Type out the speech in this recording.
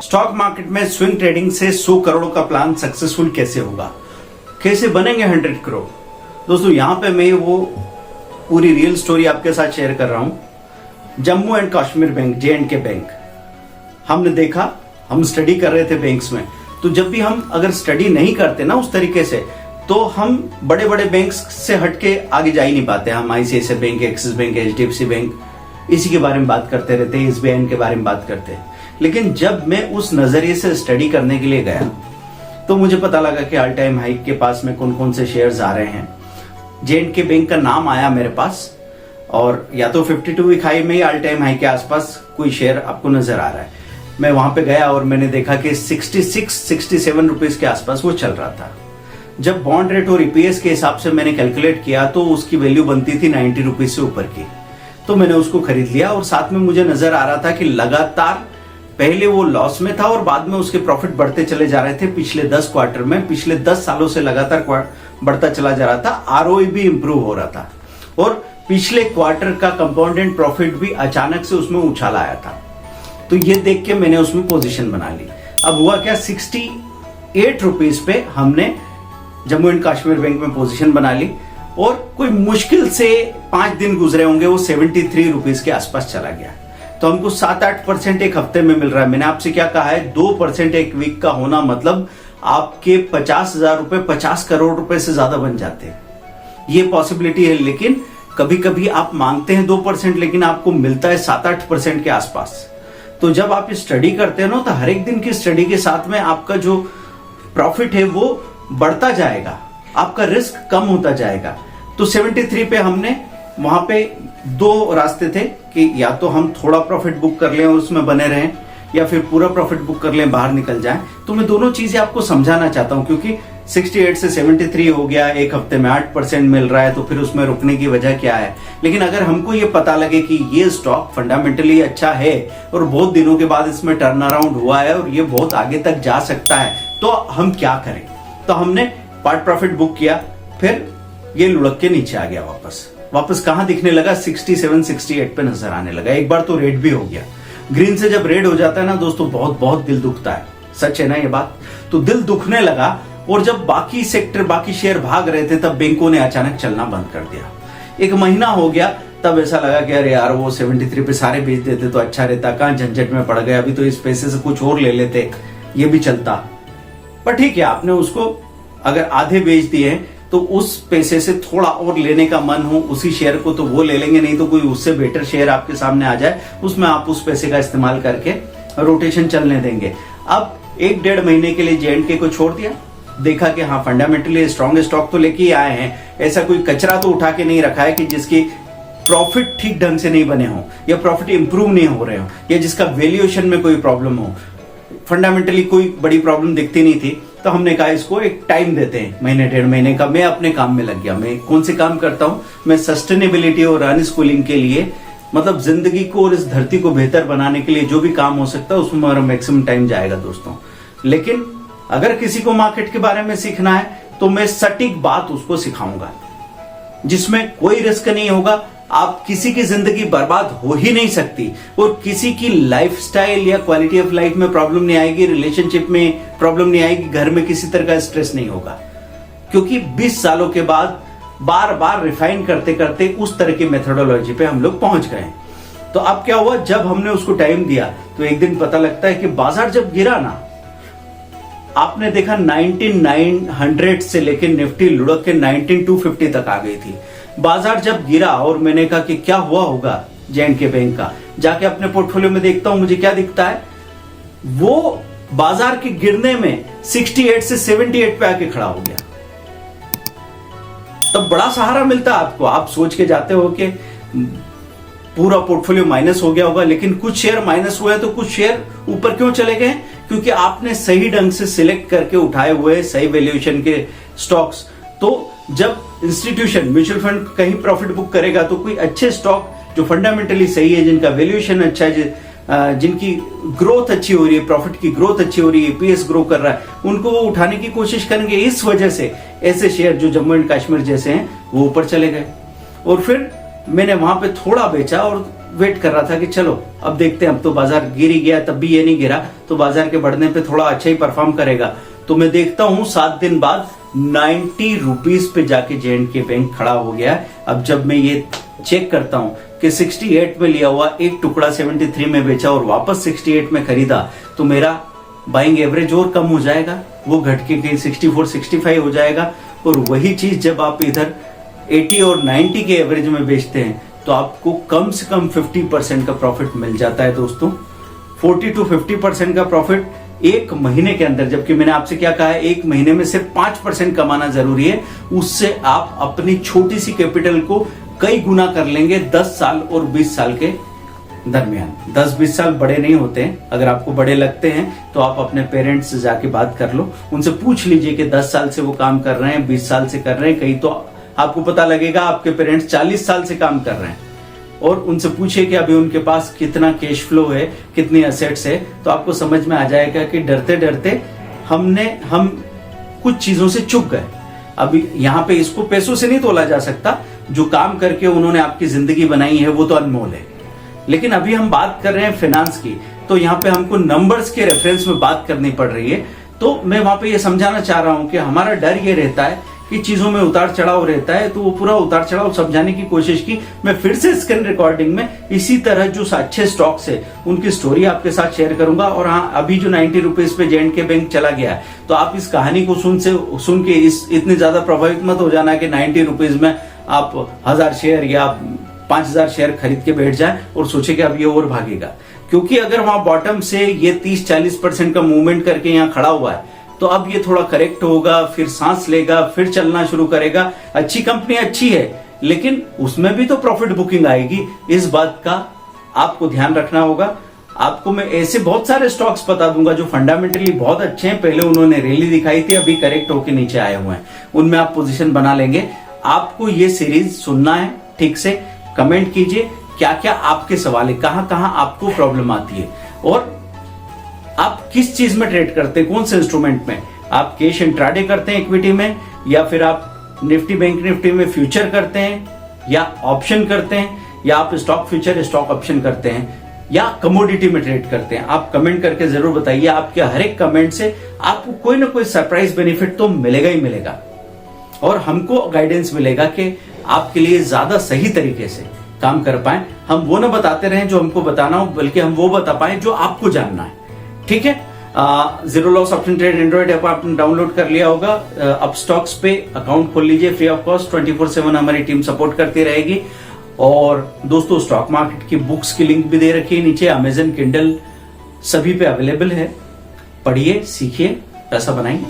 Stock market में swing trading से 100 करोड़ का प्लान सक्सेसफुल कैसे होगा, कैसे बनेंगे 100 करोड़। दोस्तों यहां पे मैं वो पूरी रियल स्टोरी आपके साथ शेयर कर रहा हूं। Jammu and Kashmir bank, J&K bank, हमने देखा, हम स्टडी कर रहे थे बैंक्स में, तो जब भी हम अगर स्टडी नहीं करते ना उस तरीके से, तो हम बड़े बड़े बैंक्स से हटके आगे जा ही नहीं पाते। हम ICICI bank, axis bank, HDFC bank, इसी के बारे में बात करते रहते हैं, SBI के बारे में बात करते हैं। लेकिन जब मैं उस नजरिए से स्टडी करने के लिए गया तो मुझे पता लगा कि ऑल टाइम हाई के पास में कौन कौन से शेयर्स आ रहे हैं। J&K बैंक का नाम आया मेरे पास, और या तो 52 वीक हाई में ही ऑल टाइम हाई के आसपास कोई शेयर आपको नजर आ रहा है। मैं वहां पे गया और मैंने देखा कि 66-67 रुपीज के आसपास वो चल रहा था। जब बॉन्ड रेट और EPS के हिसाब से मैंने कैलकुलेट किया तो उसकी वैल्यू बनती थी 90 रुपीज से ऊपर की, तो मैंने उसको खरीद लिया। और साथ में मुझे नजर आ रहा था कि लगातार पहले वो लॉस में था और बाद में उसके प्रॉफिट बढ़ते चले जा रहे थे। पिछले 10 क्वार्टर में, पिछले 10 सालों से लगातार बढ़ता चला जा रहा था। ROE भी इंप्रूव हो रहा था और पिछले क्वार्टर का कंपाउंडेड प्रॉफिट भी अचानक से उसमें उछाल आया था। तो ये देख के मैंने उसमें पोजीशन बना ली। अब हुआ क्या, 68 रुपीज पे हमने जम्मू एंड कश्मीर बैंक में पोजीशन बना ली और कोई मुश्किल से 5 दिन गुजरे होंगे, वो 73 रुपीज के आसपास चला गया। तो हमको 7-8% एक हफ्ते में मिल रहा है। मैंने आपसे क्या कहा है, 2% एक वीक का होना मतलब आपके 50,000 रुपए 50 करोड़ रुपए से ज्यादा बन जाते हैं। ये पॉसिबिलिटी है। लेकिन कभी कभी आप मांगते हैं 2%, लेकिन आपको मिलता है 7-8% के आसपास। तो जब आप स्टडी करते हैं ना, तो हर एक दिन की स्टडी के साथ में आपका जो प्रॉफिट है वो बढ़ता जाएगा, आपका रिस्क कम होता जाएगा। तो 73 पे हमने, वहां पे 2 रास्ते थे कि या तो हम थोड़ा प्रॉफिट बुक कर लें और उसमें बने रहें, या फिर पूरा प्रॉफिट बुक कर लें, बाहर निकल जाएं। तो मैं दोनों चीजें आपको समझाना चाहता हूं, क्योंकि 68 से 73 हो गया, एक हफ्ते में 8% मिल रहा है, तो फिर उसमें रुकने की वजह क्या है। लेकिन अगर हमको ये पता लगे कि ये स्टॉक फंडामेंटली अच्छा है और बहुत दिनों के बाद इसमें टर्न अराउंड हुआ है और ये बहुत आगे तक जा सकता है, तो हम क्या करें। तो हमने पार्ट प्रॉफिट बुक किया, फिर ये लुढ़क के नीचे आ गया वापस कहां दिखने लगा, 67-68 पे नजर आने लगा। एक बार तो रेड भी हो गया। ग्रीन से जब रेड हो जाता है ना दोस्तों, बहुत बहुत दिल दुखता है। सच है ना ये बात। तो दिल दुखने लगा, और जब बाकी सेक्टर, बाकी शेयर भाग रहे थे, तब बैंकों ने अचानक चलना बंद कर दिया। 1 महीना हो गया, तब ऐसा लगा कि अरे यार, वो 73 पे सारे बेच देते तो अच्छा रहता, कहां झंझट में पड़ गए, अभी तो इस पैसे से कुछ और ले लेते, ये भी चलता। पर ठीक है, आपने उसको अगर आधे बेच दिए तो उस पैसे से थोड़ा और लेने का मन हो उसी शेयर को, तो वो ले लेंगे। नहीं तो कोई उससे बेटर शेयर आपके सामने आ जाए, उसमें आप उस पैसे का इस्तेमाल करके रोटेशन चलने देंगे। अब 1-1.5 महीने के लिए J&K को छोड़ दिया, देखा कि हाँ फंडामेंटली स्ट्रॉन्ग स्टॉक तो लेके आए हैं, ऐसा कोई कचरा तो उठा के नहीं रखा है कि जिसकी प्रॉफिट ठीक ढंग से नहीं बने हो, या प्रॉफिट इंप्रूव नहीं हो रहे हो, या जिसका वैल्यूएशन में कोई प्रॉब्लम हो। फंडामेंटली कोई बड़ी प्रॉब्लम दिखती नहीं थी। तो हमने कहा इसको एक टाइम देते हैं, 1-1.5 महीने का। मैं अपने काम में लग गया। मैं कौन से काम करता हूं, मैं सस्टेनेबिलिटी और अनस्कूलिंग के लिए, मतलब जिंदगी को और इस धरती को बेहतर बनाने के लिए जो भी काम हो सकता है उसमें हमारा मैक्सिमम टाइम जाएगा दोस्तों। लेकिन अगर किसी को मार्केट के बारे में सीखना है तो मैं सटीक बात उसको सिखाऊंगा, जिसमें कोई रिस्क नहीं होगा। आप किसी की जिंदगी बर्बाद हो ही नहीं सकती, और किसी की लाइफस्टाइल या क्वालिटी ऑफ लाइफ में प्रॉब्लम नहीं आएगी, रिलेशनशिप में प्रॉब्लम नहीं आएगी, घर में किसी तरह का स्ट्रेस नहीं होगा। क्योंकि 20 सालों के बाद बार बार रिफाइन करते करते उस तरह की मेथोडोलॉजी पे हम लोग पहुंच गए। तो अब क्या हुआ, जब हमने उसको टाइम दिया तो एक दिन पता लगता है कि बाजार जब गिरा ना, आपने देखा 19,900 से लेकर निफ्टी लुढ़क के 19,250 तक आ गई थी। बाजार जब गिरा और मैंने कहा कि क्या हुआ होगा J&K बैंक का, जाके अपने पोर्टफोलियो में देखता हूं, मुझे क्या दिखता है, वो बाजार के गिरने में 68 से 78 पे आके खड़ा हो गया। तब बड़ा सहारा मिलता है आपको। आप सोच के जाते हो कि पूरा पोर्टफोलियो माइनस हो गया होगा, लेकिन कुछ शेयर माइनस हुए तो कुछ शेयर ऊपर क्यों चले गए, क्योंकि आपने सही ढंग से सिलेक्ट करके उठाए हुए सही वैल्यूएशन के स्टॉक्स। तो जब इंस्टीट्यूशन, म्यूचुअल फंड कहीं प्रॉफिट बुक करेगा तो कोई अच्छे स्टॉक जो फंडामेंटली सही है, जिनका वैल्यूएशन अच्छा है, जिनकी ग्रोथ अच्छी हो रही है, प्रॉफिट की ग्रोथ अच्छी हो रही है, EPS ग्रो कर रहा है, उनको वो उठाने की कोशिश करेंगे। इस वजह से ऐसे शेयर जो जम्मू एंड कश्मीर जैसे हैं वो ऊपर चले गए। और फिर मैंने वहां पे थोड़ा बेचा और वेट कर रहा था कि चलो अब देखते हैं, अब तो बाजार गिर ही गया, तब भी ये नहीं गिरा तो बाजार के बढ़ने पे थोड़ा अच्छा ही परफॉर्म करेगा। तो मैं देखता हूं 7 दिन बाद 90 रुपीज पे जाके J&K बैंक खड़ा हो गया। अब जब मैं ये चेक करता हूं कि 68 में लिया हुआ एक टुकड़ा 73 में बेचा और वापस 68 में खरीदा, तो मेरा बाइंग एवरेज और कम हो जाएगा, वो घट के कहीं 64 65 हो जाएगा। और वही चीज जब आप इधर 80 और 90 के एवरेज में बेचते हैं तो आपको कम से कम 50% का प्रॉफिट मिल जाता है दोस्तों। 40 to 50% का प्रॉफिट एक महीने के अंदर, जबकि मैंने आपसे क्या कहा है, एक महीने में सिर्फ 5% कमाना जरूरी है। उससे आप अपनी छोटी सी कैपिटल को कई गुना कर लेंगे 10 साल और 20 साल के दरमियान। 10-20 साल बड़े नहीं होते हैं। अगर आपको बड़े लगते हैं तो आप अपने पेरेंट्स से जाके बात कर लो, उनसे पूछ लीजिए कि 10 साल से वो काम कर रहे हैं, 20 साल से कर रहे हैं, कहीं तो आपको पता लगेगा आपके पेरेंट्स 40 साल से काम कर रहे हैं। और उनसे पूछिए कि अभी उनके पास कितना कैश फ्लो है, कितनी एसेट्स है, तो आपको समझ में आ जाएगा कि डरते डरते हम कुछ चीजों से चूक गए। अभी यहाँ पे इसको पैसों से नहीं तोला जा सकता, जो काम करके उन्होंने आपकी जिंदगी बनाई है वो तो अनमोल है। लेकिन अभी हम बात कर रहे हैं फाइनेंस की, तो यहाँ पे हमको नंबर्स के रेफरेंस में बात करनी पड़ रही है। तो मैं वहां पे ये समझाना चाह रहा हूं कि हमारा डर ये रहता है कि चीजों में उतार चढ़ाव रहता है, तो वो पूरा उतार चढ़ाव समझाने की कोशिश की। मैं फिर से स्क्रीन रिकॉर्डिंग में इसी तरह जो अच्छे स्टॉक्स है उनकी स्टोरी आपके साथ शेयर करूंगा। और हाँ, अभी जो 90 रुपीज पे J&K बैंक चला गया है, तो आप इस कहानी को सुन के इतने ज्यादा प्रभावित मत हो जाना कि 90 रुपीज में आप 1000 शेयर या 5000 शेयर खरीद के बैठ जाए और सोचे कि अब ये और भागेगा। क्योंकि अगर वहां बॉटम से ये 30-40% का मूवमेंट करके यहाँ खड़ा हुआ है, तो अब ये थोड़ा करेक्ट होगा, फिर सांस लेगा, फिर चलना शुरू करेगा। अच्छी कंपनी अच्छी है, लेकिन उसमें भी तो प्रॉफिट बुकिंग आएगी। इस बात का आपको ध्यान रखना होगा। आपको मैं ऐसे बहुत सारे स्टॉक्स बता दूंगा जो फंडामेंटली बहुत अच्छे हैं, पहले उन्होंने रैली दिखाई थी, अभी करेक्ट होके नीचे आए हुए हैं, उनमें आप पोजीशन बना लेंगे। आपको ये सीरीज सुनना है ठीक से। कमेंट कीजिए क्या क्या आपके सवाल है, कहां कहां आपको प्रॉब्लम आती है, और आप किस चीज में ट्रेड करते हैं, कौन से इंस्ट्रूमेंट में। आप कैश इंट्राडे करते हैं इक्विटी में, या फिर आप निफ्टी बैंक निफ्टी में फ्यूचर करते हैं, या ऑप्शन करते हैं, या आप स्टॉक फ्यूचर स्टॉक ऑप्शन करते हैं, या कमोडिटी में ट्रेड करते हैं। आप कमेंट करके जरूर बताइए। आपके हर एक कमेंट से आपको कोई ना कोई सरप्राइज बेनिफिट तो मिलेगा ही मिलेगा, और हमको गाइडेंस मिलेगा कि आपके लिए ज्यादा सही तरीके से काम कर पाए। हम वो ना बताते रहें जो हमको बताना हो, बल्कि हम वो बता पाए जो आपको जानना है। ठीक है। Zero loss option trade Android app आपने डाउनलोड कर लिया होगा। अपस्टॉक्स पे अकाउंट खोल लीजिए फ्री ऑफ कॉस्ट। 24/7 हमारी टीम सपोर्ट करती रहेगी। और दोस्तों, स्टॉक मार्केट की बुक्स की लिंक भी दे रखी है नीचे, अमेजन, किंडल सभी पे अवेलेबल है। पढ़िए, सीखिए, पैसा बनाइए।